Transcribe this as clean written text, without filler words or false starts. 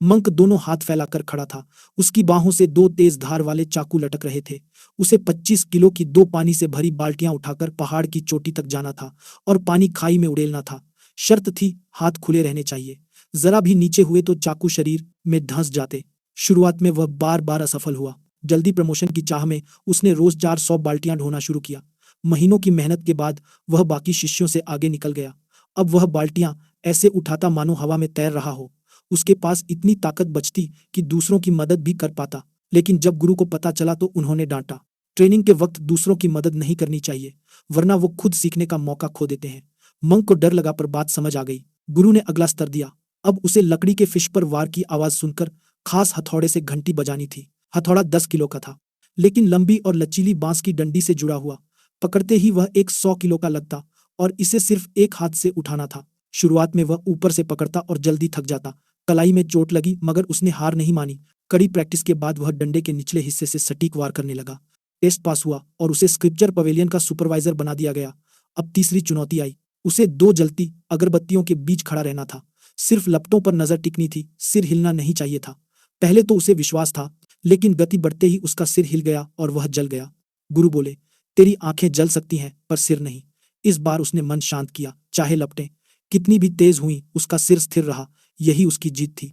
Monk दोनों हाथ फैलाकर खड़ा था। उसकी बाहों से दो तेज धार वाले चाकू लटक रहे थे। उसे 25 किलो की दो पानी से भरी बाल्टियां उठाकर पहाड़ की चोटी तक जाना था और पानी खाई में उड़ेलना था। शर्त थी, हाथ खुले रहने चाहिए। जरा भी नीचे हुए तो चाकू शरीर में धंस जाते। शुरुआत में वह बार बार असफल हुआ। जल्दी प्रमोशन की चाह में उसने रोज 400 बाल्टियां ढोना शुरू किया। महीनों की मेहनत के बाद वह बाकी शिष्यों से आगे निकल गया। अब वह बाल्टियां ऐसे उठाता मानो हवा में तैर रहा हो। उसके पास इतनी ताकत बचती कि दूसरों की मदद भी कर पाता। लेकिन जब गुरु को पता चला तो उन्होंने डांटा, ट्रेनिंग के वक्त दूसरों की मदद नहीं करनी चाहिए, वरना वो खुद सीखने का मौका खो देते हैं। मंक को डर लगा पर बात समझ आ गई। गुरु ने अगला स्तर दिया। अब उसे लकड़ी के फिश पर वार की आवाज सुनकर खास हथौड़े से घंटी बजानी थी। हथौड़ा 10 किलो का था, लेकिन लंबी और लचीली बांस की डंडी से जुड़ा हुआ। पकड़ते ही वह 100 किलो का लगता और इसे सिर्फ एक हाथ से उठाना था। शुरुआत में वह ऊपर से पकड़ता और जल्दी थक जाता। कलाई में चोट लगी मगर उसने हार नहीं मानी। कड़ी प्रैक्टिस के बाद वह डंडे के निचले हिस्से से सटीक वार करने लगा। टेस्ट पास हुआ और उसे स्क्रिप्चर पवेलियन का सुपरवाइजर बना दिया गया। अब तीसरी चुनौती आई। उसे 2 जलती अगरबत्तियों के बीच खड़ा रहना था। सिर्फ लपटों पर नजर टिकनी थी, सिर हिलना नहीं चाहिए था। पहले तो उसे विश्वास था, लेकिन गति बढ़ते ही उसका सिर हिल गया और वह जल गया। गुरु बोले, तेरी आंखें जल सकती हैं पर सिर नहीं। इस बार उसने मन शांत किया। चाहे लपटें कितनी भी तेज हुई, उसका सिर स्थिर रहा। यही उसकी जीत थी।